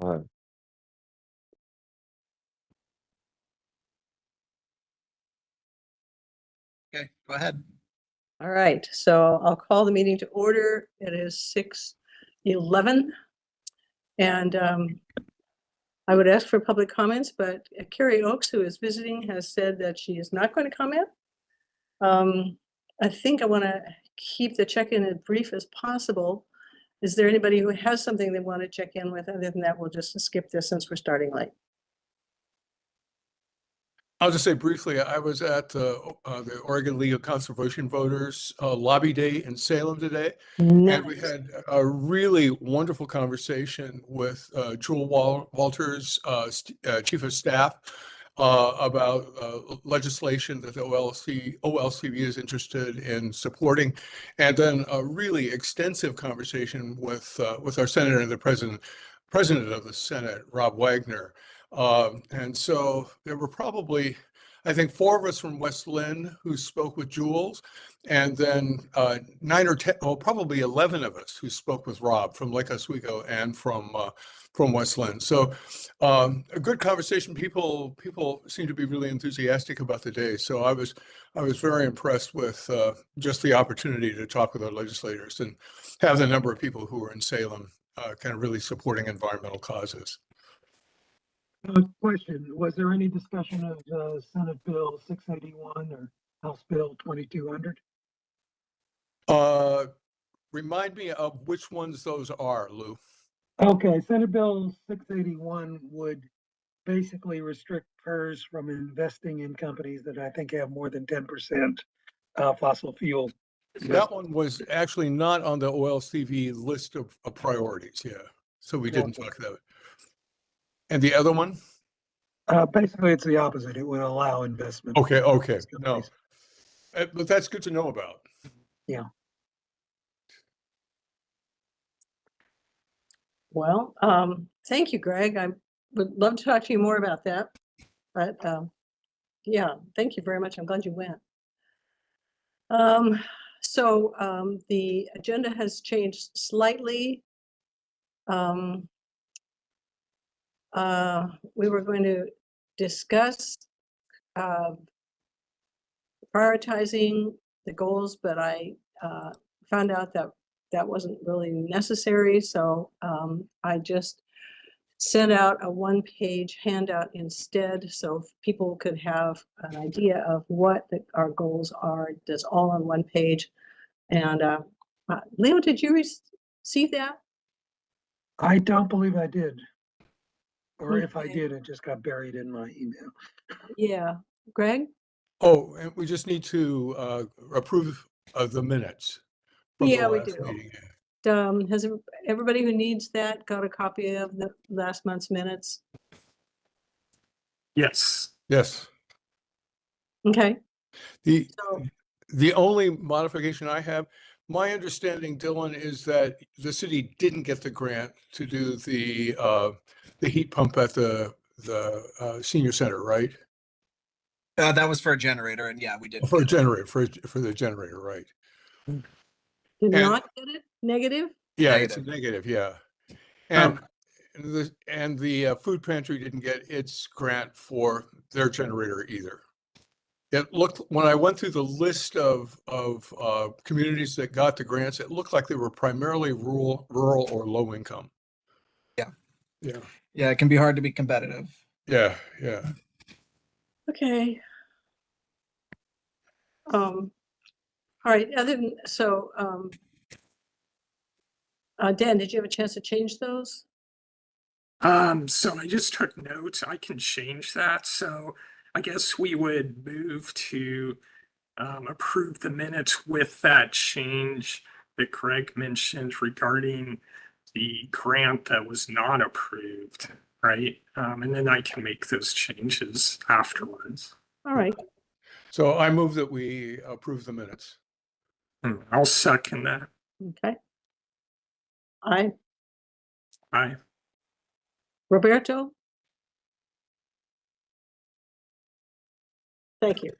Uh, Okay, go ahead. All right, so I'll call the meeting to order. It is 6:11. And I would ask for public comments, but Carrie Oakes, who is visiting, has said that she is not going to comment. I think I want to keep the check-in as brief as possible. Is there anybody who has something they want to check in with? Other than that, we'll just skip this since we're starting late. I'll just say briefly, I was at the Oregon League of Conservation Voters lobby day in Salem today, and we had a really wonderful conversation with Jewel Walters, Chief of Staff, about legislation that the OLCV is interested in supporting, and then a really extensive conversation with our Senator and the President of the Senate, Rob Wagner. And so there were probably, I think, 4 of us from West Linn who spoke with Jules, and then 9 or 10, oh, probably 11 of us who spoke with Rob from Lake Oswego and from West Linn. So a good conversation. People seem to be really enthusiastic about the day. So I was very impressed with just the opportunity to talk with our legislators and have the number of people who were in Salem kind of really supporting environmental causes. Question, was there any discussion of Senate Bill 681 or House Bill 2200? Remind me of which ones those are, Lou. Okay, Senate Bill 681 would basically restrict PERS from investing in companies that I think have more than 10% fossil fuel. That one was actually not on the OLCV list of priorities, yeah. So we didn't talk about it. And the other one? Basically, it's the opposite. It would allow investment. Okay, no. But that's good to know about. Yeah. Well, thank you, Greg. I would love to talk to you more about that. But yeah, thank you very much. I'm glad you went. So the agenda has changed slightly. We were going to discuss prioritizing the goals, but I found out that that wasn't really necessary. So I just sent out a 1-page handout instead, so people could have an idea of what our goals are. That's all on 1 page. And Leo, did you receive that? I don't believe I did. Or if I Okay. did, it just got buried in my email. Yeah. Greg? Oh, and we just need to approve of the minutes. From Yeah, the we last do. meeting. Has everybody who needs that got a copy of the last month's minutes? Yes. Yes. Okay. The So, the only modification I have, my understanding, Dylan, is that the city didn't get the grant to do the heat pump at the senior center, right? That was for a generator, and yeah, we did. For a generator, for the generator, right? did not get it? Negative? Yeah, it's a negative, yeah. And the food pantry didn't get its grant for their generator either. It looked, when I went through the list of communities that got the grants, it looked like they were primarily rural or low income. Yeah. Yeah. Yeah, it can be hard to be competitive. Yeah. Okay. All right. Other than so, Dan, did you have a chance to change those? So I just took notes. I can change that. So I guess we would move to approve the minutes with that change that Greg mentioned regarding the grant that was not approved, right? And then I can make those changes afterwards. All right. So I move that we approve the minutes. I'll second that. Okay. Aye. Roberto? Thank you.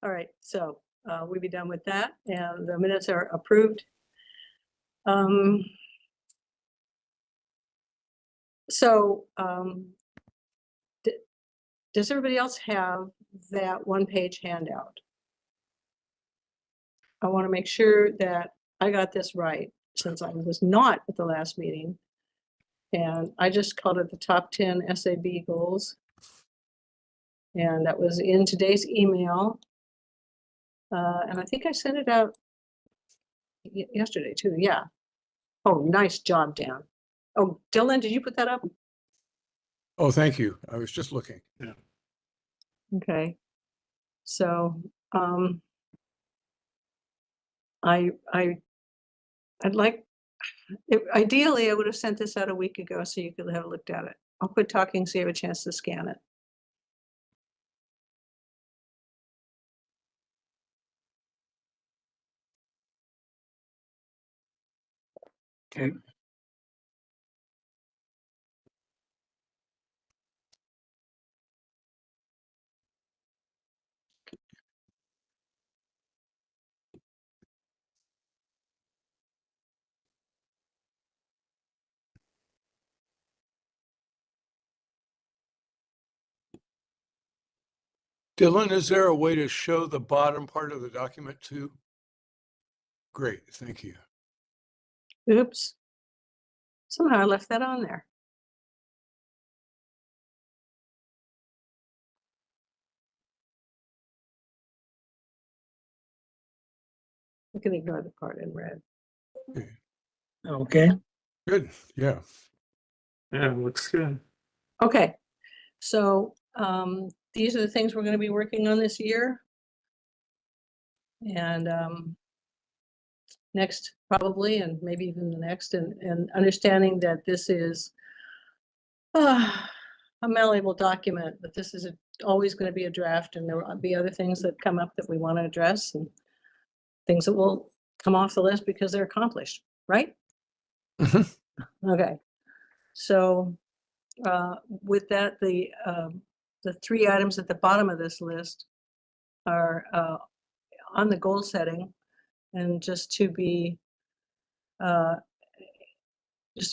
All right, so we'll be done with that, and the minutes are approved. So, does everybody else have that one-page handout? I want to make sure that I got this right, since I was not at the last meeting. And I just called it the top 10 SAB goals. And that was in today's email. And I think I sent it out yesterday too, yeah. Oh, nice job, Dan. Oh, Dylan, did you put that up? Oh, thank you. I was just looking. Yeah. Okay. So, I'd like, ideally, I would have sent this out a week ago so you could have looked at it. I'll quit talking so you have a chance to scan it. Okay. Dylan, is there a way to show the bottom part of the document too? Great, thank you. Oops. Somehow I left that on there. I can ignore the part in red. Okay. Good, yeah. Yeah, looks good. Okay, so these are the things we're going to be working on this year. And next, probably, and maybe even the next, and understanding that this is a malleable document, but this is always going to be a draft, and there will be other things that come up that we want to address, and things that will come off the list because they're accomplished, right? Mhm. Okay, so with that, the 3 items at the bottom of this list are on the goal setting, and just to be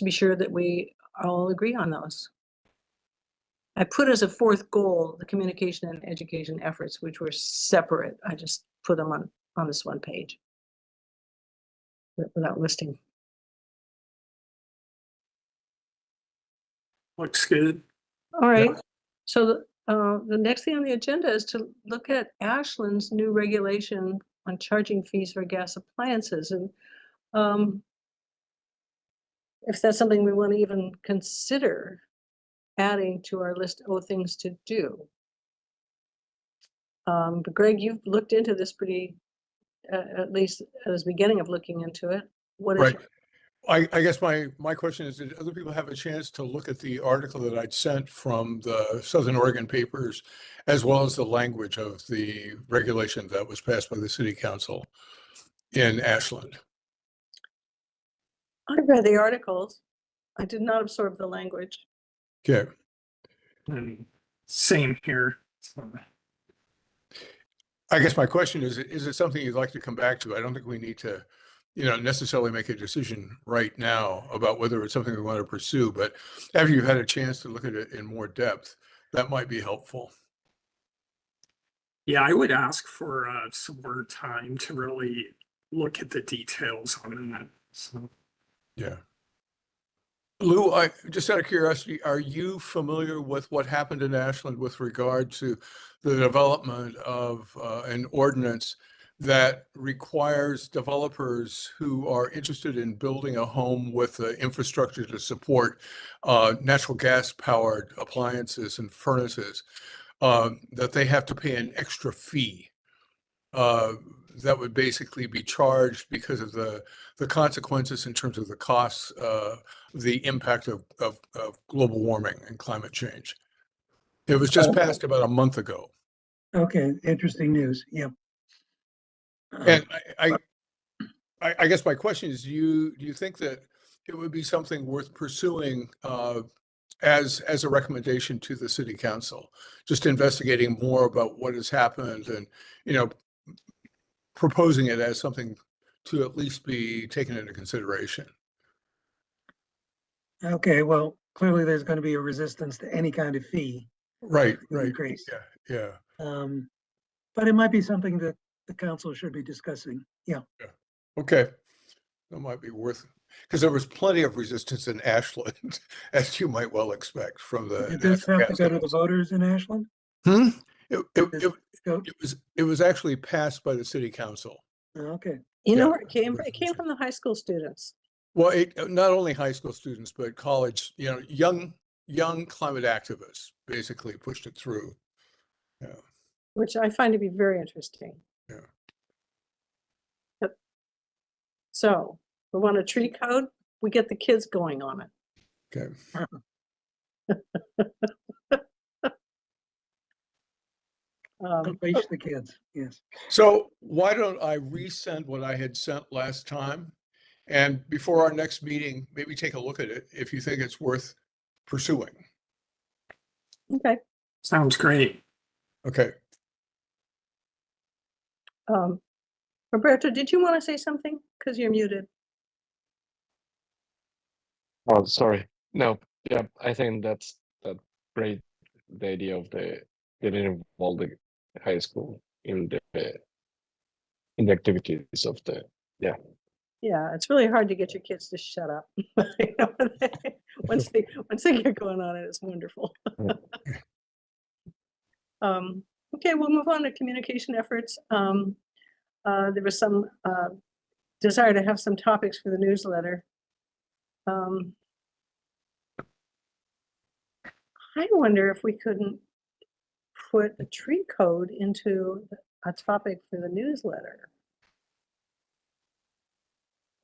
sure that we all agree on those. I put as a 4th goal the communication and education efforts, which were separate. I just put them on this one page without listing. Looks good. All right. So the next thing on the agenda is to look at Ashland's new regulation on charging fees for gas appliances. And if that's something we want to even consider adding to our list of things to do. But Greg, you've looked into this pretty, at least at the beginning of looking into it. What is Right. I guess my question is, did other people have a chance to look at the article that I'd sent from the Southern Oregon papers, as well as the language of the regulation that was passed by the city council in Ashland? I read the articles. I did not absorb the language. Okay. And same here. So, I guess my question is it something you'd like to come back to? I don't think we need to, necessarily make a decision right now about whether it's something we want to pursue, but after you've had a chance to look at it in more depth, that might be helpful. yeah, I would ask for some more time to really look at the details on that. So, Yeah. Lou, just out of curiosity, are you familiar with what happened in Ashland with regard to the development of an ordinance that requires developers who are interested in building a home with the infrastructure to support natural gas powered appliances and furnaces, that they have to pay an extra fee that would basically be charged because of the consequences in terms of the costs, the impact of global warming and climate change. It was just passed about a month ago. Okay, interesting news. Yep. And I guess my question is, do you think that it would be something worth pursuing as a recommendation to the city council, just investigating more about what has happened and, proposing it as something to at least be taken into consideration? Okay, well, clearly there's going to be a resistance to any kind of fee Right, right. increase. Yeah. But it might be something that the council should be discussing. Yeah. Okay. That might be worth, because there was plenty of resistance in Ashland, as you might well expect from the Did this natural have to gas go to the companies. voters in Ashland? Hmm? This go- It was actually passed by the city council. Okay. You know Yeah, where it came from? It came resolution. from the high school students. Well, not only high school students, but college, young climate activists basically pushed it through. Yeah, Which I find to be very interesting. yeah. Yep. So we want a tree code, we get the kids going on it. Okay. Unleash the kids. Yes. So why don't I resend what I had sent last time? And before our next meeting, maybe take a look at it if you think it's worth pursuing. Okay. Sounds great. Okay. Roberto, did you want to say something? Because you're muted. Oh, sorry. No, yeah, I think that's great. The idea of the getting involved the high school in the activities of the Yeah, it's really hard to get your kids to shut up. You know, once they get going on it, it's wonderful. Okay, we'll move on to communication efforts. There was some desire to have some topics for the newsletter. I wonder if we couldn't put a tree code into a topic for the newsletter.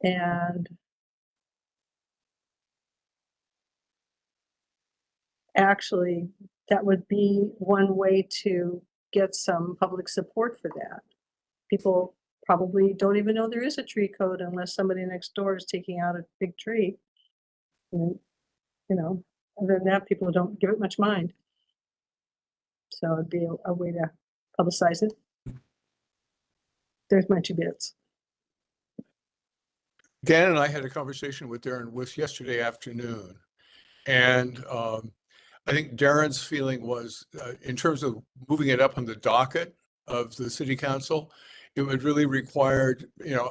And actually, that would be one way to get some public support for that. People probably don't even know there is a tree code unless somebody next door is taking out a big tree. And, other than that, people don't give it much mind. So it'd be a way to publicize it. There's my 2 bits. Dan and I had a conversation with Darren Wiss yesterday afternoon. And I think Darren's feeling was, in terms of moving it up on the docket of the city council, it would really require,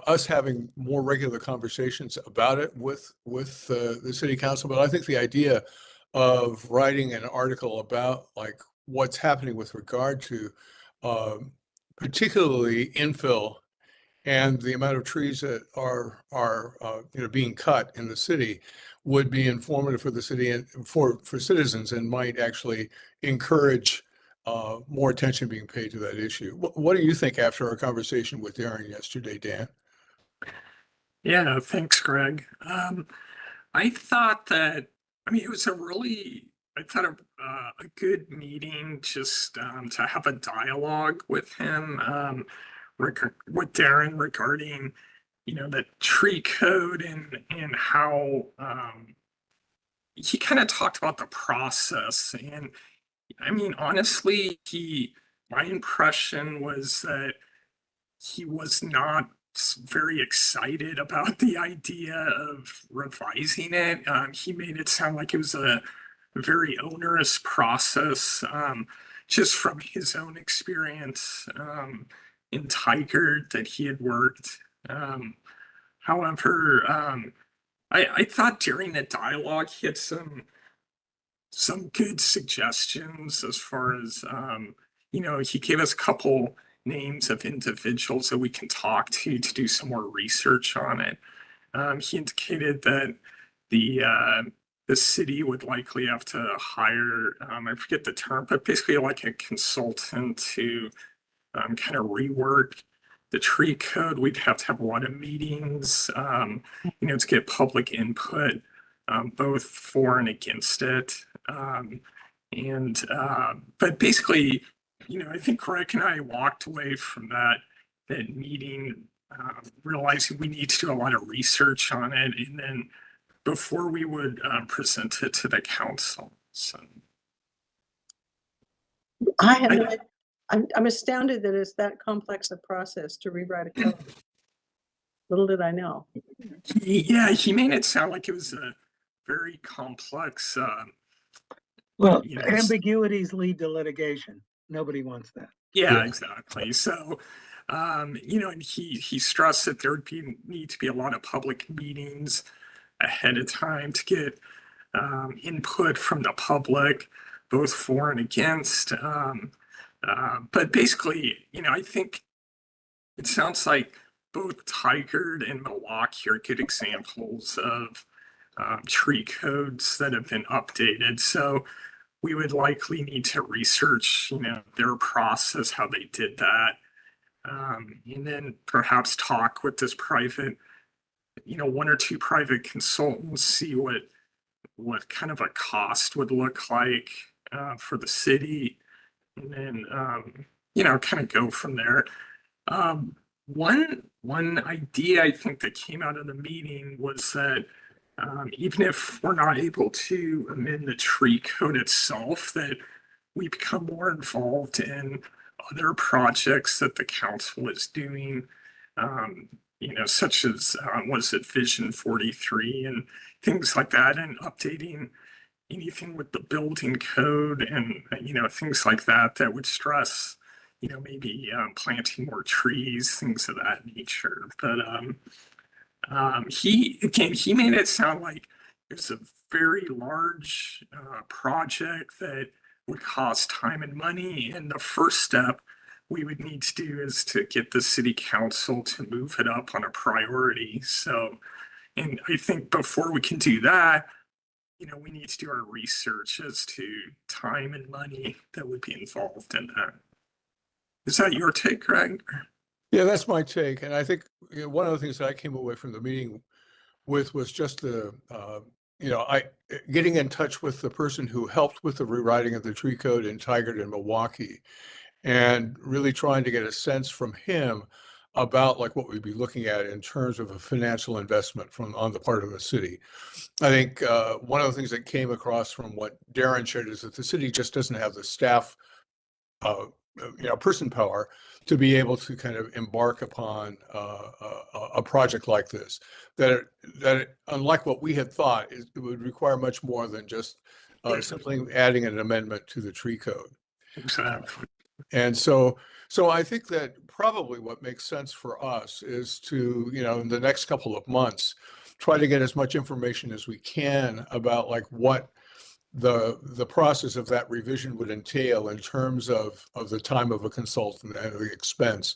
us having more regular conversations about it with the city council. But I think the idea of writing an article about like what's happening with regard to particularly infill and the amount of trees that are being cut in the city would be informative for the city and for citizens, and might actually encourage more attention being paid to that issue. What do you think after our conversation with Darren yesterday, Dan? Yeah, thanks, Greg. I thought that, it was I thought a good meeting just to have a dialogue with him, with Darren regarding, the tree code and how he kind of talked about the process. And honestly, my impression was that he was not very excited about the idea of revising it. He made it sound like it was a very onerous process, just from his own experience in Tigard that he had worked. However, I thought during the dialogue he had some good suggestions as far as he gave us a couple names of individuals that we can talk to do some more research on it. He indicated that the city would likely have to hire, I forget the term, but basically like a consultant to kind of rework the tree code. We'd have to have a lot of meetings, to get public input, both for and against it. But basically, I think Greg and I walked away from that meeting, realizing we need to do a lot of research on it, and then before we would present it to the council. So I'm astounded that it's that complex a process to rewrite a code. Little did I know. yeah, he made it sound like it was very complex, Well, you know, ambiguities lead to litigation. Nobody wants that. yeah, Yeah. exactly. So, you know, and he stressed that there would need to be a lot of public meetings ahead of time to get input from the public, both for and against. But basically, you know, I think it sounds like both Tigard and Milwaukee are good examples of tree codes that have been updated. So we would likely need to research, you know, their process, how they did that, and then perhaps talk with this private, you know, one or two private consultants, see what kind of a cost would look like for the city, and then you know, kind of go from there. One idea I think that came out of the meeting was that even if we're not able to amend the tree code itself, that we become more involved in other projects that the council is doing, you know, such as was it Vision 43 and things like that, and updating anything with the building code and you know, things like that that would stress, you know, maybe planting more trees, things of that nature. But he made it sound like it's a very large project that would cost time and money, and the first step we would need to do is to get the city council to move it up on a priority. So, and I think before we can do that, you know, we need to do our research as to time and money that would be involved in that. Is that your take, Greg? Yeah, that's my take. And I think, you know, one of the things that I came away from the meeting with was just the, you know, getting in touch with the person who helped with the rewriting of the tree code in Tigard and Milwaukee, and really trying to get a sense from him about like what we'd be looking at in terms of a financial investment on the part of the city. I think one of the things that came across from what Darren shared is that the city just doesn't have the staff, you know, person power to be able to kind of embark upon a project like this. That unlike what we had thought, it would require much more than just simply adding an amendment to the tree code. Exactly. And so I think that probably what makes sense for us is to, you know, in the next couple of months, try to get as much information as we can about like what the process of that revision would entail in terms of the time of a consultant and the expense.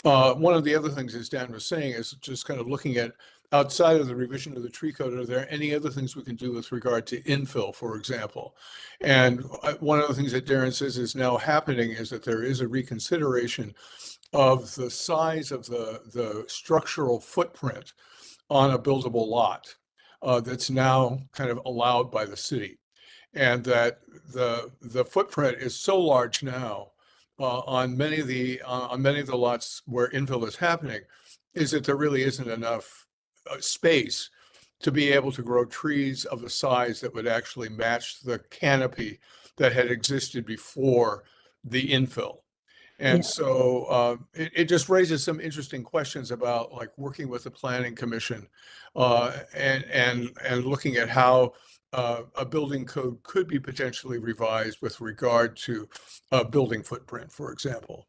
One of the other things, as Dan was saying, is just kind of looking at outside of the revision of the tree code, are there any other things we can do with regard to infill, for example? And one of the things that Darren says is now happening is that there is a reconsideration of the size of the structural footprint on a buildable lot that's now kind of allowed by the city. And that the footprint is so large now on many of the lots where infill is happening, is that there really isn't enough space to be able to grow trees of a size that would actually match the canopy that had existed before the infill. And so it just raises some interesting questions about like working with the planning commission and looking at how a building code could be potentially revised with regard to building footprint, for example.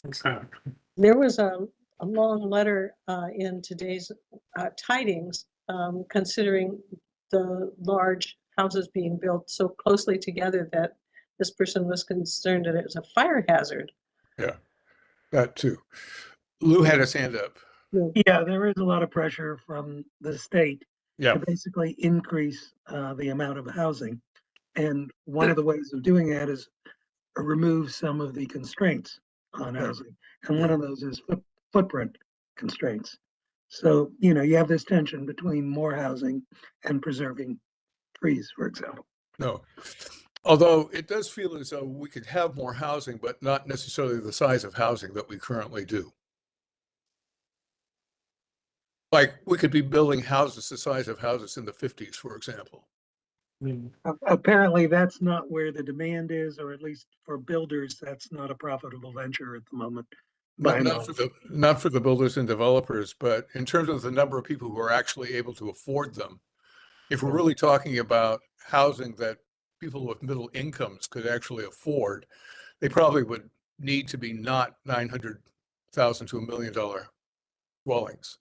Exactly. There was a long letter in today's tidings considering the large houses being built so closely together that this person was concerned that it was a fire hazard. Yeah, that too. Lou had his hand up. Yeah, there is a lot of pressure from the state Yeah, to basically increase the amount of housing. And one of the ways of doing that is remove some of the constraints on housing. And one of those is footprint constraints. So, you know, you have this tension between more housing and preserving trees, for example. no. Although it does feel as though we could have more housing, but not necessarily the size of housing that we currently do. Like we could be building houses the size of houses in the 50s, for example. Apparently, that's not where the demand is, or at least for builders, that's not a profitable venture at the moment. Not for the builders and developers, but in terms of the number of people who are actually able to afford them, if we're really talking about housing that people with middle incomes could actually afford, they probably would need to be not 900,000 to $1 million dwellings.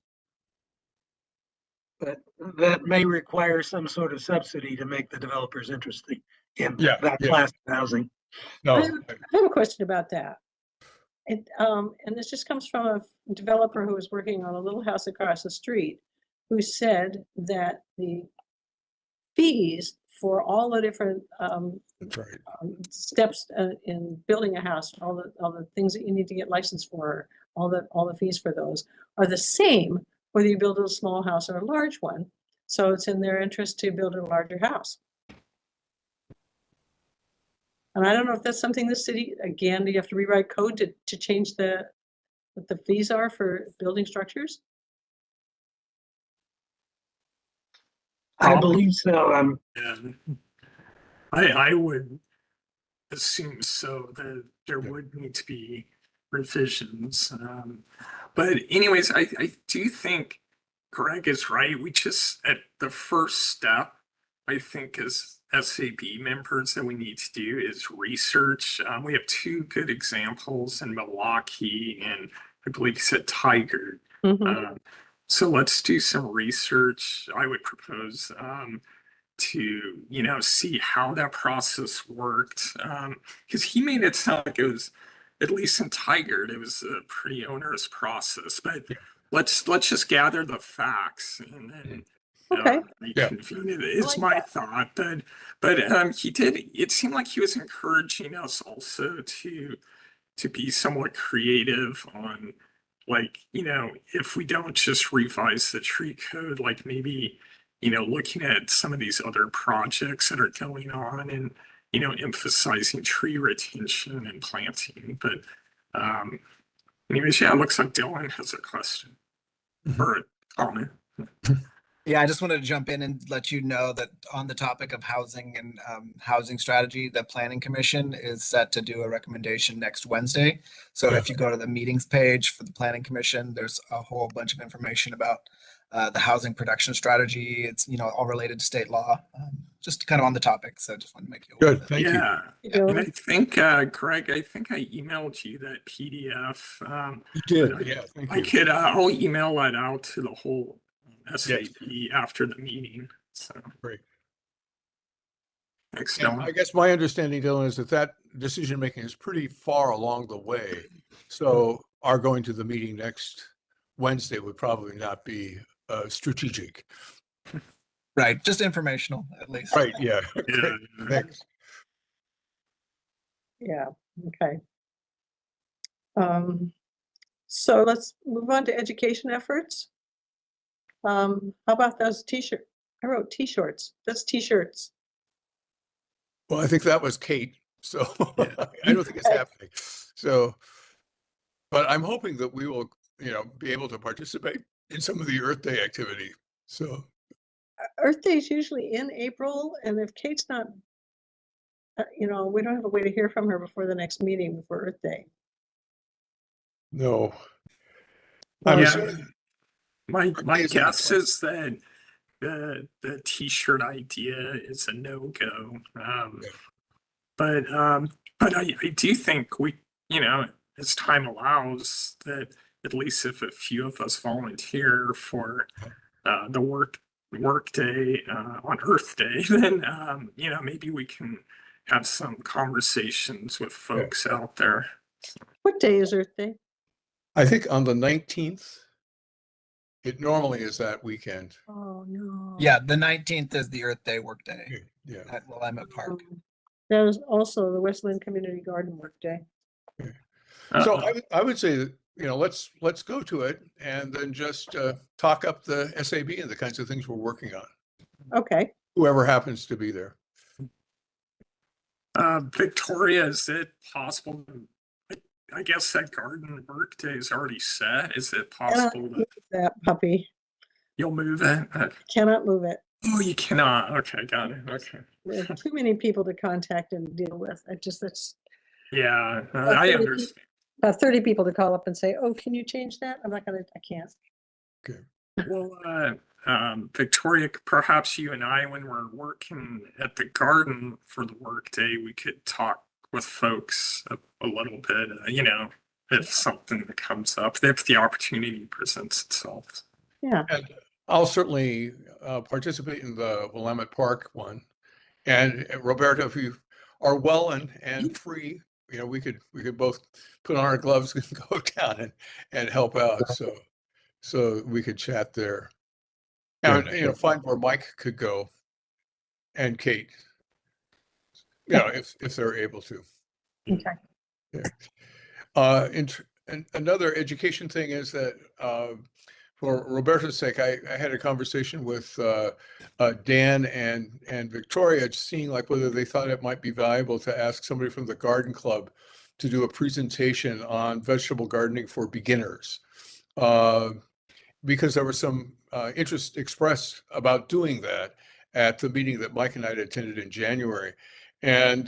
But that may require some sort of subsidy to make the developers interested in Yeah, that yeah. class of housing. No, I have a question about that. And this just comes from a developer who was working on a little house across the street, who said that the fees for all the different that's right. steps in building a house, all the things that you need to get licensed for, all the fees for those are the same whether you build a small house or a large one. So it's in their interest to build a larger house. And I don't know if that's something the city, again, do you have to rewrite code to change what the fees are for building structures? I believe so. And I would assume so, that there would need to be revisions. But anyways, I do think Greg is right. We just, at the first step, I think as SAB members that we need to do is research. We have two good examples in Milwaukee and I believe you said Tiger. Mhm. So let's do some research. I would propose to, see how that process worked. Because he made it sound like it was, at least in Tigard, it was a pretty onerous process. But let's just gather the facts and then Okay. reconvene it. Is like my that. thought. But he did. It seemed like he was encouraging us also to be somewhat creative on, like, if we don't just revise the tree code, like maybe, looking at some of these other projects that are going on and, emphasizing tree retention and planting. But anyways, yeah, it looks like Dylan has a question or a comment. Yeah, I just wanted to jump in and let you know that on the topic of housing and housing strategy, the Planning Commission is set to do a recommendation next Wednesday. So Yeah. if you go to the meetings page for the Planning Commission, there's a whole bunch of information about the housing production strategy. It's, all related to state law, just kind of on the topic. So just want to make you aware. Good, thank you. Yeah. You And know, I think, Greg, I think I emailed you that PDF. You did, yeah, thank you. I'll email that out to the whole SAP Yes. after the meeting. So Great. thanks, And I Dylan. guess my understanding, Dylan, is that decision-making is pretty far along the way. So our going to the meeting next Wednesday would probably not be strategic. Right, just informational at least. Right, yeah. Great, Yeah. thanks. yeah, okay. So let's move on to education efforts. How about those t-shirt? I wrote t-shirts. That's t-shirts. Well, I think that was Kate, so Yeah. I don't think it's happening. So, but I'm hoping that we will, be able to participate in some of the Earth Day activity. So, Earth Day is usually in April, and if Kate's not, we don't have a way to hear from her before the next meeting before Earth Day. no. Well, I'm Yeah. assuming My Earth Day is in the guess plan. is that the t-shirt idea is a no-go. But I do think we, as time allows, that at least if a few of us volunteer for the work day on Earth Day, then maybe we can have some conversations with folks out there. what day is Earth Day? I think on the 19th, it normally is that weekend. Oh, no. Yeah, the 19th is the Earth Day workday Yeah. at Willamette Park. That is also the West Linn Community Garden Work Day. So I would say that, let's go to it and then just talk up the SAB and the kinds of things we're working on, Okay, whoever happens to be there. Victoria, is it possible? I guess that garden work day is already set. Is it possible that that puppy, you'll move it? cannot move it. Oh, you cannot. Okay, got it. Okay. There are too many people to contact and deal with. That's Yeah, About I 30 understand. about 30 people to call up and say, oh, can you change that? I can't. Well, Victoria, perhaps you and I, when we're working at the garden for the workday, we could talk with folks a little bit, if something that comes up, if the opportunity presents itself. Yeah, And I'll certainly participate in the Willamette Park one. And Roberto, if you are well and free, we could both put on our gloves and go down and help out. So we could chat there. And find where Mike could go and Kate, if they're able to. okay. Yeah. And another education thing is that for Roberto's sake, I had a conversation with Dan and Victoria, seeing like whether they thought it might be valuable to ask somebody from the garden club to do a presentation on vegetable gardening for beginners. Because there was some interest expressed about doing that at the meeting that Mike and I attended in January. And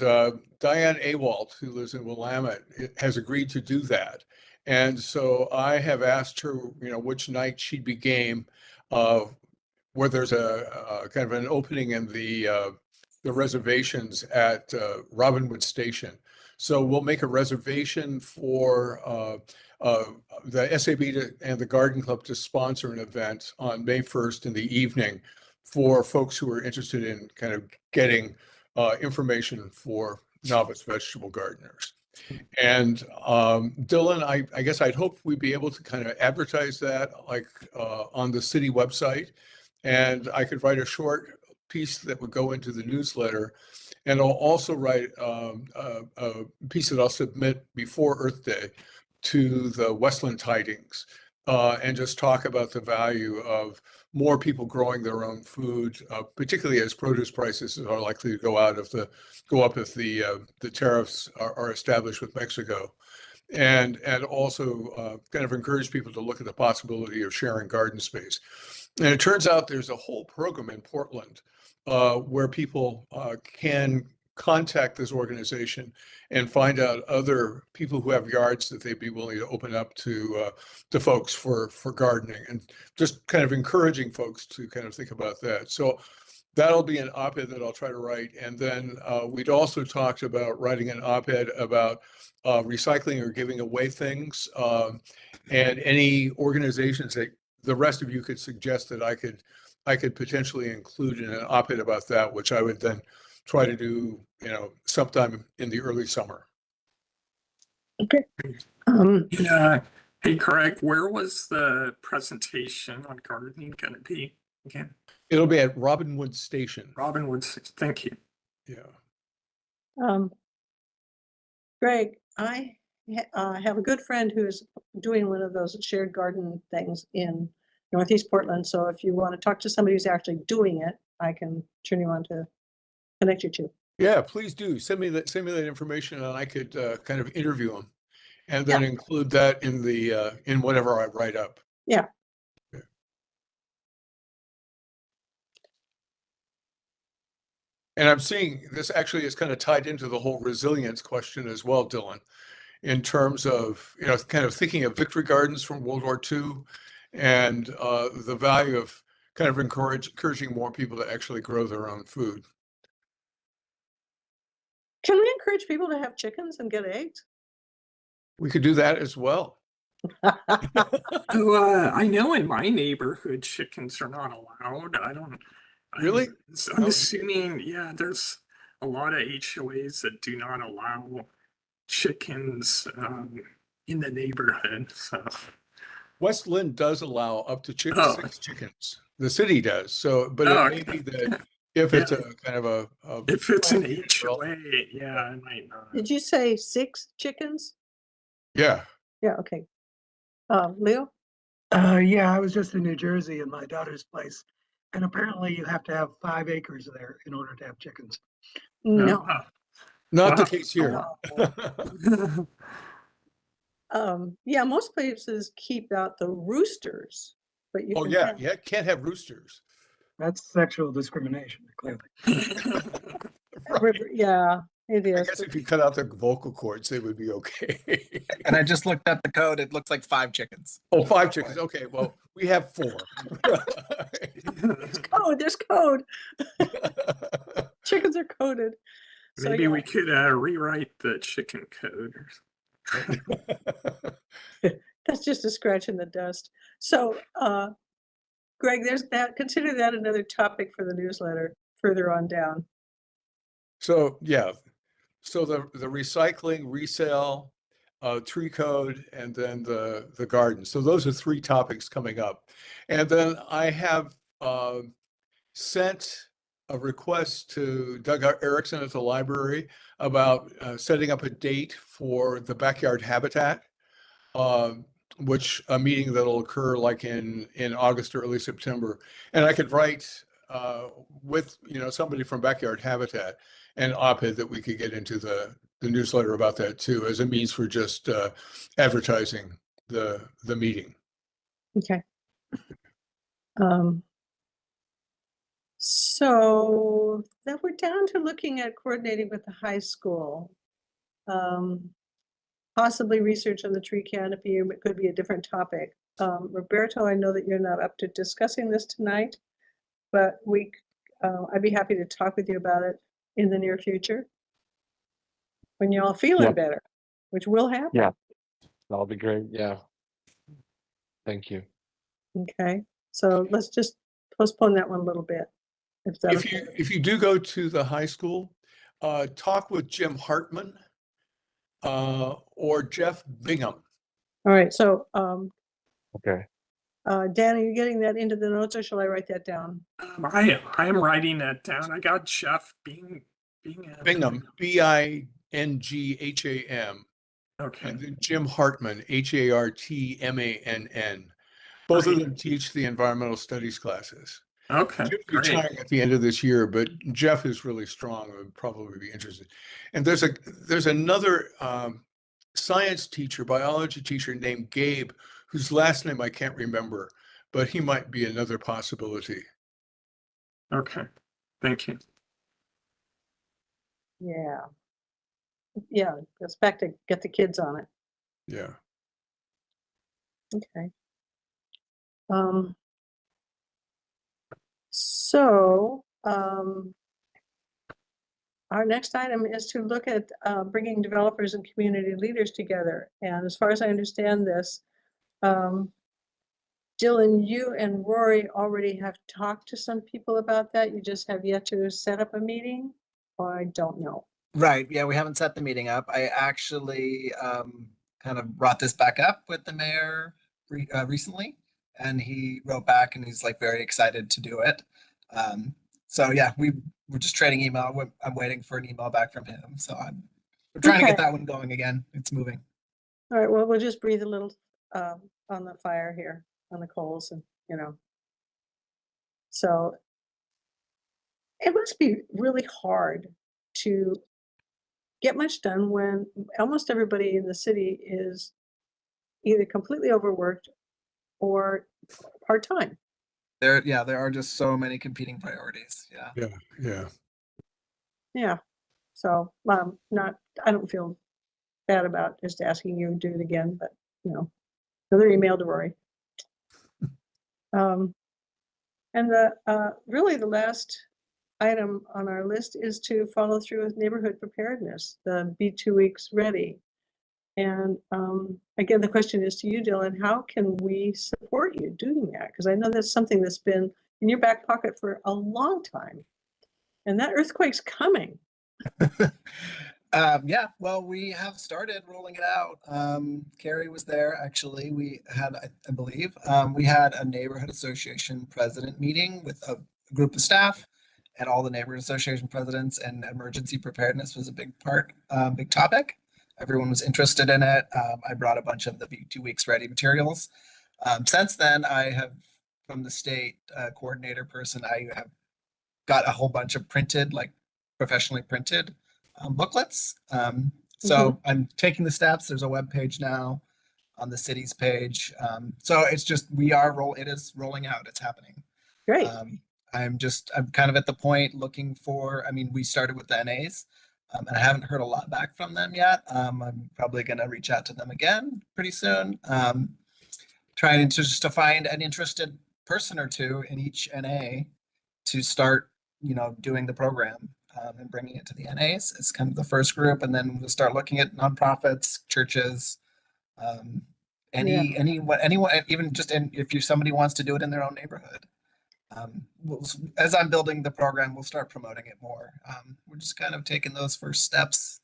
Diane Awalt, who lives in Willamette, has agreed to do that. And so I have asked her, which night she'd be game, where there's a kind of an opening in the reservations at Robinwood Station. So we'll make a reservation for the SAB and the Garden Club to sponsor an event on May 1st in the evening for folks who are interested in kind of getting information for novice vegetable gardeners. And Dylan, I guess I'd hope we'd be able to kind of advertise that like on the city website. And I could write a short piece that would go into the newsletter. And I'll also write a piece that I'll submit before Earth Day to the Westland Tidings and just talk about the value of more people growing their own food, particularly as produce prices are likely to go up if the tariffs are established with Mexico, and also kind of encourage people to look at the possibility of sharing garden space. And it turns out there's a whole program in Portland where people can contact this organization and find out other people who have yards that they'd be willing to open up to folks for gardening, and just kind of encouraging folks to kind of think about that. So that'll be an op-ed that I'll try to write. And then we'd also talked about writing an op-ed about recycling or giving away things, and any organizations that the rest of you could suggest that I could potentially include in an op-ed about that, which I would then try to do, sometime in the early summer. Okay. Hey, Craig, where was the presentation on gardening going to be again? It'll be at Robinwood Station. Robinwood, thank you. Yeah. Greg, I have a good friend who's doing one of those shared garden things in Northeast Portland. So if you want to talk to somebody who's actually doing it, I can turn you on to connect you to. Yeah, please do. Send me that information, and I could kind of interview them, and then include that in the in whatever I write up. Yeah. Okay. And I'm seeing this actually is kind of tied into the whole resilience question as well, Dylan, in terms of, kind of thinking of victory gardens from World War II and the value of kind of encouraging more people to actually grow their own food. Can we encourage people to have chickens and get eggs? We could do that as well. I know in my neighborhood, chickens are not allowed. Really? I'm assuming, there's a lot of HOAs that do not allow chickens in the neighborhood. So West Linn does allow up to 6 chickens. The city does. So, but it may be that if it's a kind of a if it's an HOA, it might not. Did you say 6 chickens? Yeah. Yeah, okay. Leo? Yeah, I was just in New Jersey in my daughter's place, and apparently you have to have 5 acres there in order to have chickens. No. Not the case here. Yeah, most places keep out the roosters, but you can't have roosters. That's sexual discrimination, clearly. Yeah, It I is. guess if you cut out the vocal cords, they would be okay. And I just looked at the code. It looks like 5 chickens. Oh, 5 chickens. Okay, well, we have 4. There's code, there's code. Chickens are coded. So, Maybe yeah. we could rewrite the chicken code. That's just a scratch in the dust. So, Greg, there's that, consider that another topic for the newsletter further on down. So, yeah. So the recycling, resale, tree code, and then the garden. So those are 3 topics coming up. And then I have sent a request to Doug Erickson at the library about setting up a date for the backyard habitat, which a meeting that'll occur like in August or early September. And I could write with somebody from Backyard Habitat an op-ed that we could get into the newsletter about that too, as a means for just advertising the meeting. Okay. So then we're down to looking at coordinating with the high school. Possibly research on the tree canopy, it could be a different topic. Roberto, I know that you're not up to discussing this tonight, but I'd be happy to talk with you about it in the near future. When you're all feeling better, which will happen. Yeah, that'll be great. Yeah. Thank you. Okay, so let's just postpone that one a little bit. If you do go to the high school, talk with Jim Hartman or Jeff Bingham. All right, so Okay. Dan, are you getting that into the notes, or shall I write that down? I am writing that down. I got Jeff Bingham. Bingham, Bingham. Okay. And then Jim Hartman, Hartmann. Both of them teach the environmental studies classes. Okay. Jim's Great. retiring at the end of this year, but Jeff is really strong and would probably be interested. And there's another science teacher, biology teacher named Gabe, whose last name I can't remember, but he might be another possibility. Okay. Thank you. Yeah, it's back to get the kids on it. Yeah. Okay. So our next item is to look at bringing developers and community leaders together. And as far as I understand this, Dylan, you and Rory already have talked to some people about that. You just have yet to set up a meeting, or I don't know. Right. Yeah, we haven't set the meeting up. I actually kind of brought this back up with the mayor recently, and he wrote back and he's like very excited to do it. So yeah, we're just trading email. I'm waiting for an email back from him. So we're trying to get that one going again. It's moving. All right, well, we'll just breathe a little on the fire here, on the coals, and so it must be really hard to get much done when almost everybody in the city is either completely overworked or part-time. There are just so many competing priorities. Yeah. So I don't feel bad about just asking you to do it again, but another email to Rory. And really the last item on our list is to follow through with neighborhood preparedness, the Be 2 Weeks Ready. And again, the question is to you, Dylan, how can we support you doing that? Because I know that's something that's been in your back pocket for a long time. And that earthquake's coming. Yeah, well, we have started rolling it out. Carrie was there, actually. We had, I believe, we had a neighborhood association president meeting with a group of staff and all the neighborhood association presidents, and emergency preparedness was a big topic. Everyone was interested in it. I brought a bunch of the Be 2 Weeks Ready materials. Since then, I have, from the state coordinator person, I have got a whole bunch of printed, like professionally printed booklets. So I'm taking the steps. There's a web page now on the city's page. So it's just, it is rolling out. It's happening. Great. I'm kind of at the point looking for, we started with the NAs. And I haven't heard a lot back from them yet. I'm probably going to reach out to them again pretty soon. Trying to just to find an interested person or two in each NA to start, doing the program and bringing it to the NAs. It's kind of the first group, and then we'll start looking at nonprofits, churches, anyone, even just if somebody wants to do it in their own neighborhood. As I'm building the program, we'll start promoting it more. We're just kind of taking those first steps.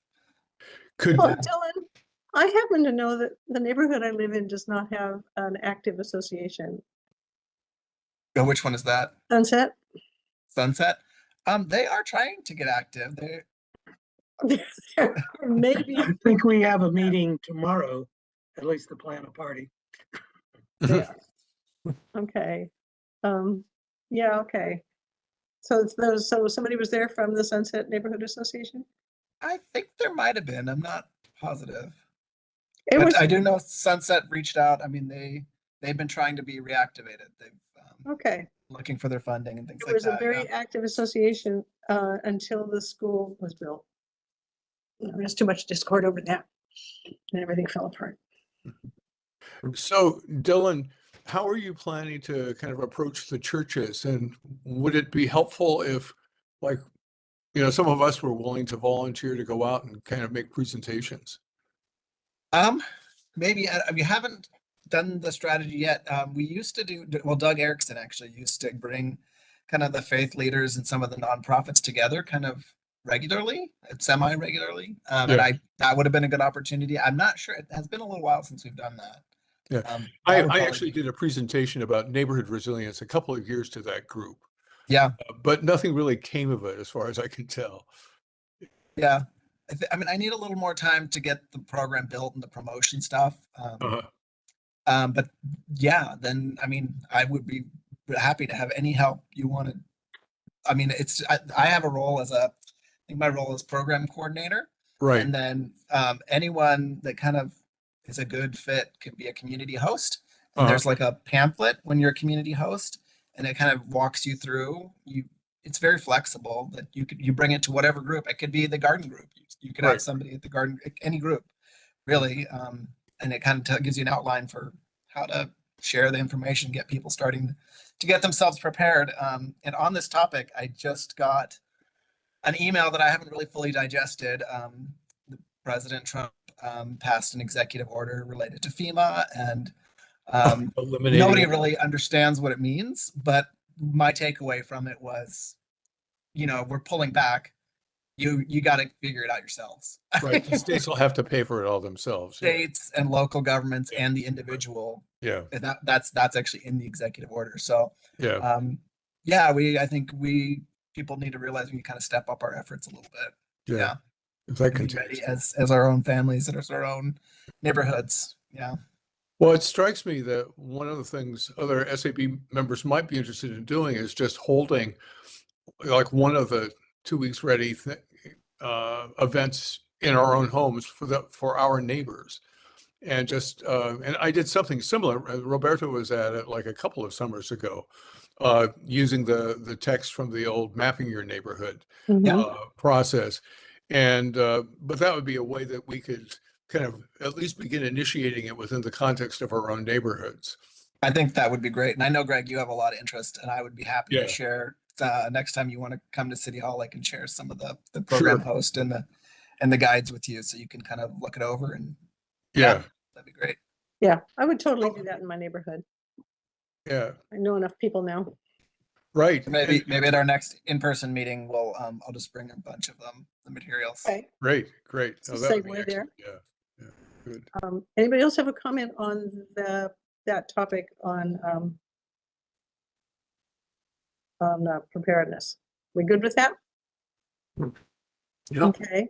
Could, Well, Dylan, I happen to know that the neighborhood I live in does not have an active association. Oh, which one is that? Sunset? Sunset? They are trying to get active. Maybe. I think we have a meeting tomorrow, at least to plan a party. Yeah. Okay. Yeah, okay. So somebody was there from the Sunset Neighborhood Association? I think there might have been. I'm not positive. It But was, I do know Sunset reached out. I mean, they've been trying to be reactivated. They've okay. looking for their funding and things It like was a that. very Yeah. active association until the school was built. There's too much discord over that, and everything fell apart. so Dylan, how are you planning to kind of approach the churches? And would it be helpful if, like, some of us were willing to volunteer to go out and kind of make presentations? Maybe we haven't done the strategy yet. We used to well, Doug Erickson actually used to bring kind of the faith leaders and some of the nonprofits together kind of regularly, semi-regularly. And that would have been a good opportunity. I'm not sure. It has been a little while since we've done that. Yeah. That would I probably actually did a presentation about neighborhood resilience a couple of years to that group, Yeah. but nothing really came of it as far as I can tell. Yeah. I mean, I need a little more time to get the program built and the promotion stuff. But yeah, then, I mean, I would be happy to have any help you wanted. I mean, I have a role I think my role is program coordinator. Right. And then anyone that kind of is a good fit can be a community host. And there's like a pamphlet when you're a community host, and it kind of walks you through. It's very flexible that you bring it to whatever group. It could be the garden group. You could Right. have somebody at the garden, any group, really. And it kind of gives you an outline for how to share the information, get people starting to get themselves prepared. And on this topic, I just got an email that I haven't really fully digested. President Trump passed an executive order related to FEMA, and Eliminating nobody it. really understands what it means. But my takeaway from it was, we're pulling back. You got to figure it out yourselves. Right. The states will have to pay for it all themselves. Yeah. States and local governments and the individual. Yeah. And that's actually in the executive order. So Yeah. I think people need to realize we kind of step up our efforts a little bit. Yeah. If that Be continues. ready as our own families and as our own neighborhoods. Yeah. Well, it strikes me that one of the things other SAB members might be interested in doing is just holding like one of the 2 weeks ready events in our own homes for our neighbors. And just and I did something similar. Roberto was at it like a couple of summers ago, using the text from the old mapping your neighborhood process. And but that would be a way that we could kind of at least begin initiating it within the context of our own neighborhoods. I think that would be great. And I know, Greg, you have a lot of interest, and I would be happy Yeah. to share next time you want to come to City Hall. I can share some of the program Sure. host and the guides with you, so you can kind of look it over. And Yeah. that'd be great. Yeah, I would totally do that in my neighborhood. Yeah. I know enough people now. Right. Maybe at our next in-person meeting, I'll just bring a bunch of the materials. Okay. Great. It's a that would be segue there. excellent. Yeah. Good. Anybody else have a comment on that topic on preparedness? We good with that? Yeah. Okay.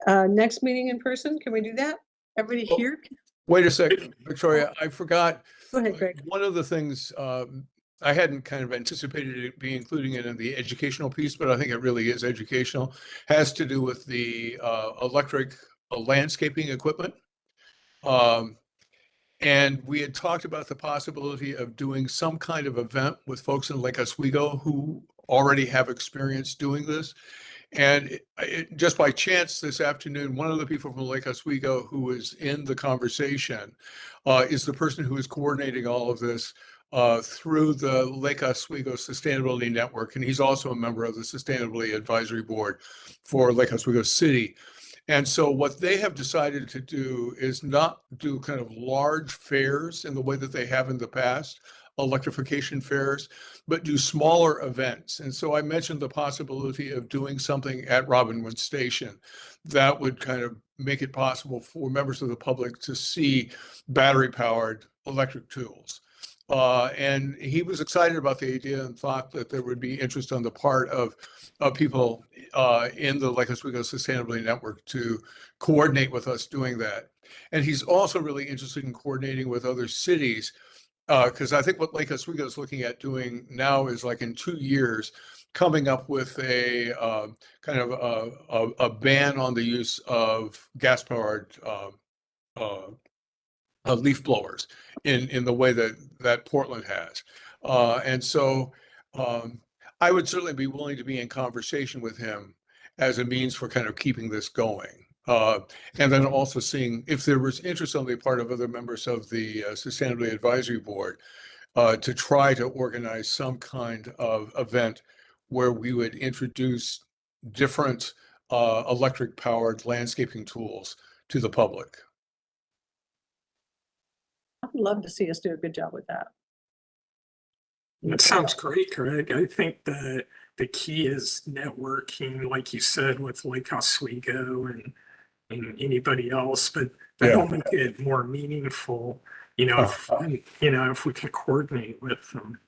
Next meeting in person, can we do that? Everybody Oh. here? Wait a second, Victoria, I forgot. Go ahead, Greg. One of the things I hadn't kind of anticipated it be including it in the educational piece, but I think it really is educational, has to do with the electric landscaping equipment. And we had talked about the possibility of doing some kind of event with folks in Lake Oswego who already have experience doing this. And just by chance this afternoon, one of the people from Lake Oswego who was in the conversation is the person who is coordinating all of this through the Lake Oswego Sustainability Network. And he's also a member of the Sustainability Advisory Board for Lake Oswego City. And so what they have decided to do is not do kind of large fairs in the way that they have in the past, electrification fairs, but do smaller events. And so I mentioned the possibility of doing something at Robinwood Station that would kind of make it possible for members of the public to see battery-powered electric tools. And he was excited about the idea and thought that there would be interest on the part of people in the Lake Oswego Sustainability Network to coordinate with us doing that. And he's also really interested in coordinating with other cities, because I think what Lake Oswego is looking at doing now is, like, in 2 years, coming up with a kind of a ban on the use of gas-powered leaf blowers in the way that Portland has. And so I would certainly be willing to be in conversation with him as a means for kind of keeping this going. And then also seeing if there was interest on the part of other members of the Sustainability Advisory Board to try to organize some kind of event where we would introduce different electric powered landscaping tools to the public. I'd love to see us do a good job with that. That sounds great, Greg. I think the key is networking, like you said, with Lake Oswego and anybody else, but that'll make it more meaningful, if we can coordinate with them.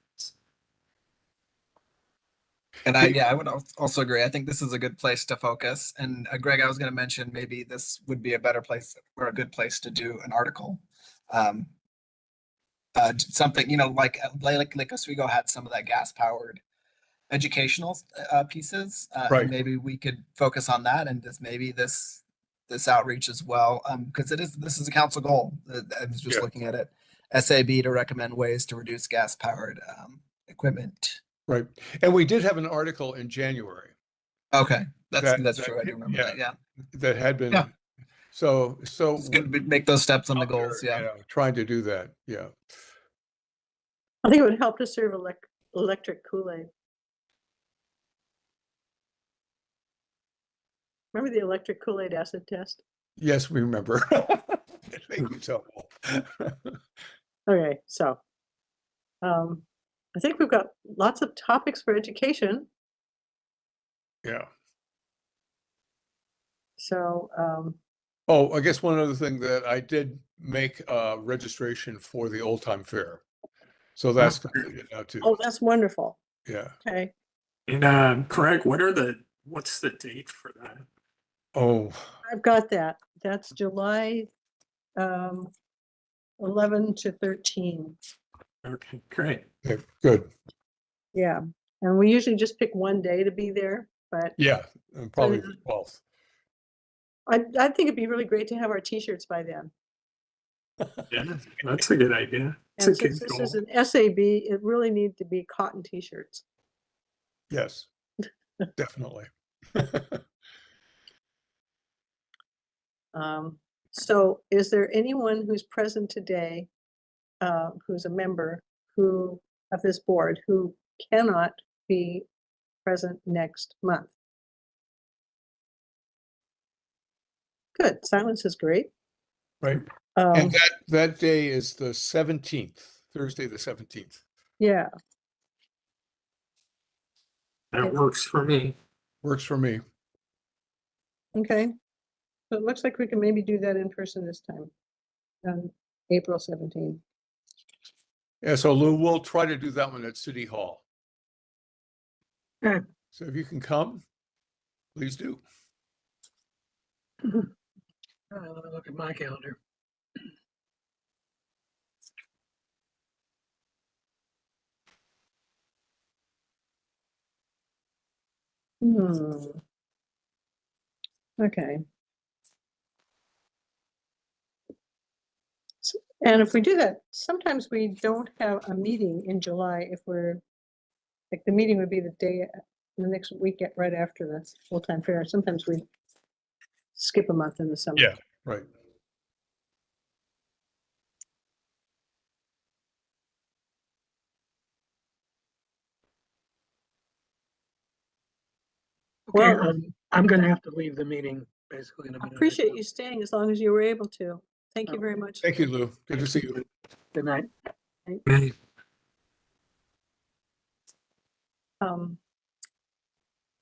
And I would also agree. I think this is a good place to focus. And Greg, I was going to mention maybe this would be a better place or a good place to do an article. Something, like Oswego had some of that gas powered educational pieces. Right. And maybe we could focus on that and this outreach as well. Because this is a council goal. I was just looking at it. SAB to recommend ways to reduce gas powered equipment. Right. And we did have an article in January. Okay. That's true. I do remember that. Yeah. That had been. Yeah. So It's good to make those steps on the goals. Yeah. Trying to do that. Yeah. I think it would help to serve electric Kool-Aid. Remember the electric Kool-Aid acid test? Yes, we remember. Thank you so much. Okay, so I think we've got lots of topics for education. Yeah. So Oh, I guess one other thing that I did make registration for the Old Time Fair. So that's completed now too. oh, that's wonderful. Yeah. Okay. And Greg, what's the date for that? Oh, I've got that. That's July 11 to 13. Okay, great. okay, good. Yeah. And we usually just pick one day to be there, but Yeah, and probably the 12th. I think it'd be really great to have our t-shirts by then. Yeah, that's a good idea. It's And a good since this goal. is an SAB, it really needs to be cotton t-shirts. Yes, definitely. So is there anyone who's present today, who's a member of this board who cannot be present next month? Good, silence is great. Right. And that day is the 17th, Thursday, the 17th. Yeah, That works for me. Works for me. okay. So it looks like we can maybe do that in person this time, April 17th. Yeah, so Lou, we'll try to do that one at City Hall. Okay. So if you can come, please do. Let me look at my calendar. Okay. And if we do that, sometimes we don't have a meeting in July if we're, like, the meeting would be the day the next week right after the full-time fair. Sometimes we skip a month in the summer. Yeah, right. Okay, Well, I'm gonna have to leave the meeting basically in a I minute. or appreciate so. you staying as long as you were able to. Thank you very much. Thank you, Lou. Good to see you. Good night. Um,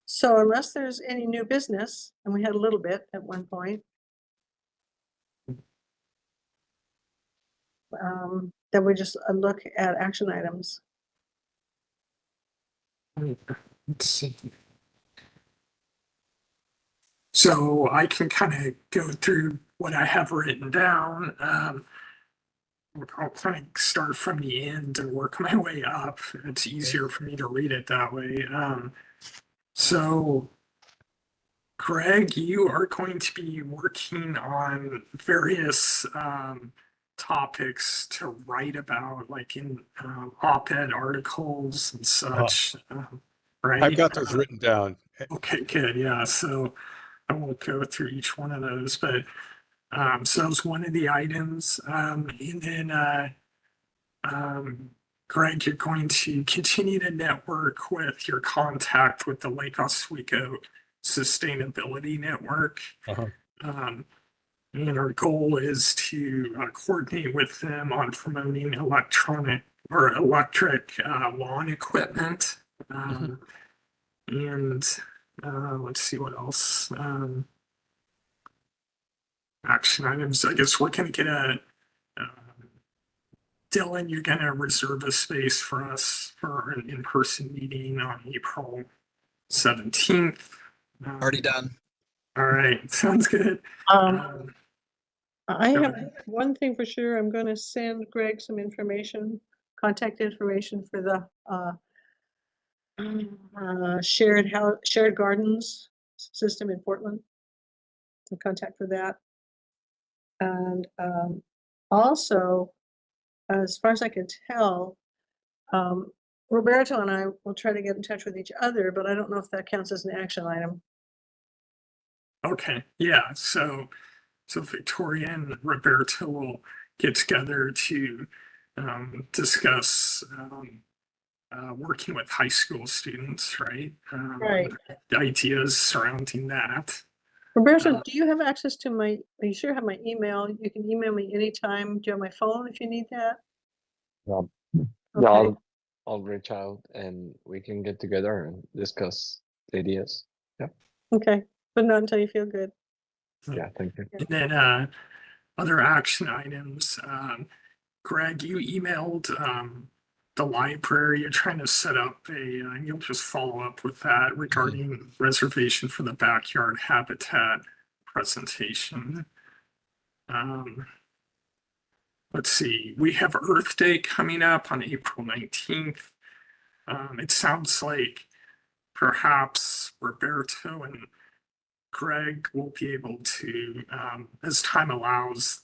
So unless there's any new business, and we had a little bit at one point, then we just look at action items. Let's see. So I can kind of go through what I have written down. I'll kind of start from the end and work my way up. It's easier for me to read it that way. So, Greg, you are going to be working on various topics to write about, like in op-ed articles and such, right? I've got those written down. Okay, good. Yeah. So I won't go through each one of those, but so that was one of the items. And then Greg, you're going to continue to network with your contact with the Lake Oswego Sustainability Network. Uh-huh. And our goal is to coordinate with them on promoting electronic or electric lawn equipment. And let's see what else. Action items. I guess we're going to get Dylan, you're going to reserve a space for us for an in-person meeting on April 17th. Already done. All right, sounds good. I have one thing for sure. I'm going to send Greg some information, contact information for the shared gardens system in Portland. Some contact for that. And also, as far as I can tell, Roberto and I will try to get in touch with each other, but I don't know if that counts as an action item. Okay, yeah. So Victoria and Roberto will get together to discuss working with high school students, right? Right. Ideas surrounding that. Roberto, do you have access to you sure have my email? You can email me anytime. Do you have my phone if you need that? Yeah, Okay. I'll reach out and we can get together and discuss ideas. Yeah. Okay, but not until you feel good. Yeah, thank you. And then other action items. Greg, you emailed the library. You're trying to set up and you'll just follow up with that regarding reservation for the backyard habitat presentation. Let's see, we have Earth Day coming up on April 19th. It sounds like perhaps Roberto and Greg will be able to, as time allows,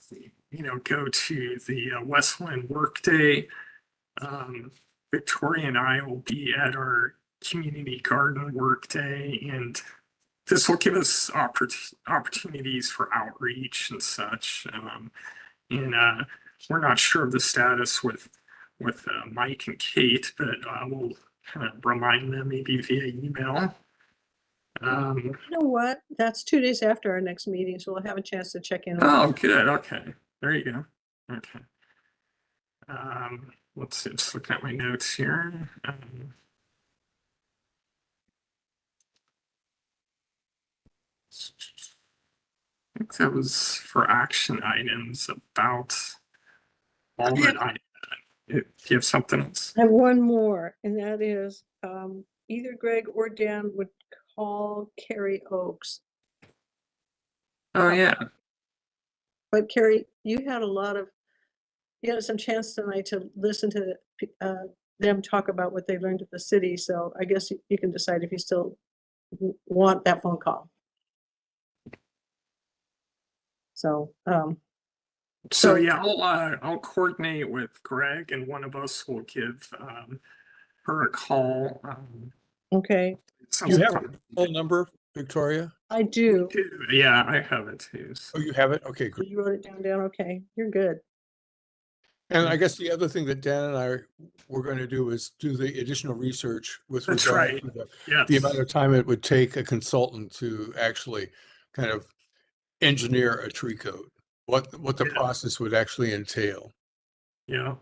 go to the Westland Workday. Victoria and I will be at our community garden workday, and this will give us opportunities for outreach and such. And we're not sure of the status with Mike and Kate, but we'll kind of remind them maybe via email. You know what? That's 2 days after our next meeting, so we'll have a chance to check in. Oh, good. Okay. There you go. Okay. Let's see, just looking at my notes here. I think that was for action items about all that I, do you have something else? I have one more, and that is either Greg or Dan would call Carrie Oakes. Oh, yeah. But Carrie, you had some chance tonight to listen to them talk about what they learned at the city. So I guess you can decide if you still want that phone call. So, So yeah, I'll coordinate with Greg, and one of us will give her a call. okay. Do you have a sounds full number, Victoria? I do. Yeah, I have it too. Oh, you have it? Okay, great. You wrote it down. Okay, you're good. And I guess the other thing that Dan and I were going to do is do the additional research with That's regard right. to the Yes. amount of time it would take a consultant to actually kind of engineer a tree code, what the Yeah. process would actually entail. Yeah.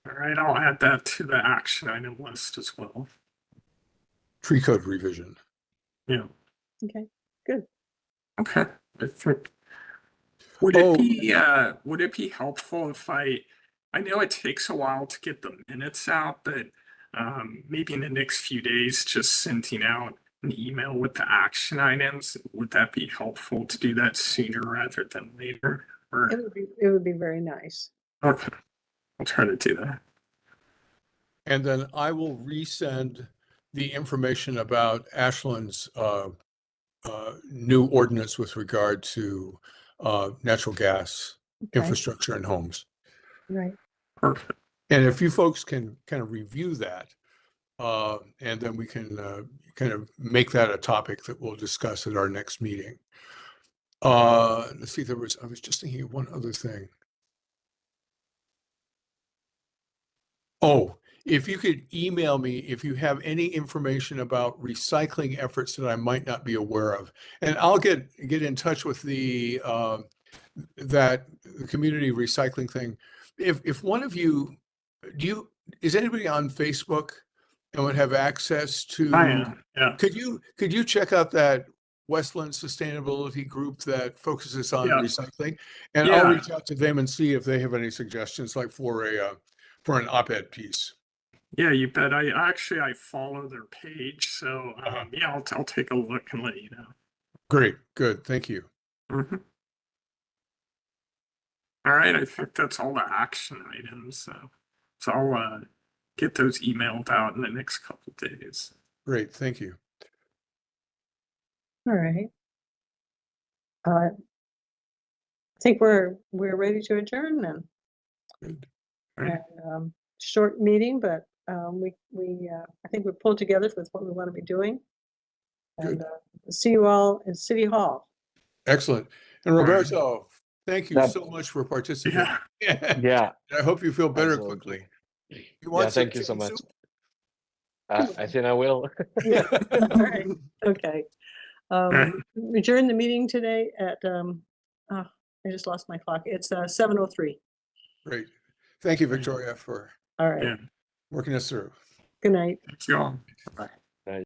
All right, I'll add that to the action item list as well. Tree code revision. Yeah. Okay, good. Okay. I think Oh. would it be helpful if I know it takes a while to get the minutes out, but maybe in the next few days just sending out an email with the action items, would that be helpful to do that sooner rather than later? Or It would be very nice. okay, I'll try to do that. And then I will resend the information about Ashland's new ordinance with regard to natural gas Okay. infrastructure in homes. Right. Perfect. And if you folks can kind of review that, and then we can kind of make that a topic that we'll discuss at our next meeting. Let's see, I was just thinking of one other thing. Oh, if you could email me if you have any information about recycling efforts that I might not be aware of, and I'll get in touch with the community recycling thing. If one of you, is anybody on Facebook and would have access to? I am. Yeah. Could you check out that Westland Sustainability Group that focuses on Yeah. recycling? And Yeah. I'll reach out to them and see if they have any suggestions, like for an op-ed piece. Yeah, you bet. I follow their page, so yeah, I'll take a look and let you know. Great, good, thank you. Mm-hmm. All right, I think that's all the action items. So I'll get those emailed out in the next couple days. Great, thank you. All right. I think we're ready to adjourn then. Good. Right. And, short meeting, but I think we're pulled together with what we want to be doing. And see you all in City Hall. Excellent. And All right. Roberto, thank you so much for participating. Yeah. Yeah, I hope you feel better absolutely. quickly. You want some Thank you so chicken much. soup? I think I will. Yeah. All right. Okay. right. Adjourn the meeting today at I just lost my clock. It's 7:03. Great. Thank you, Victoria, for All right. Yeah. working us through. Good night. Thank you all. Bye.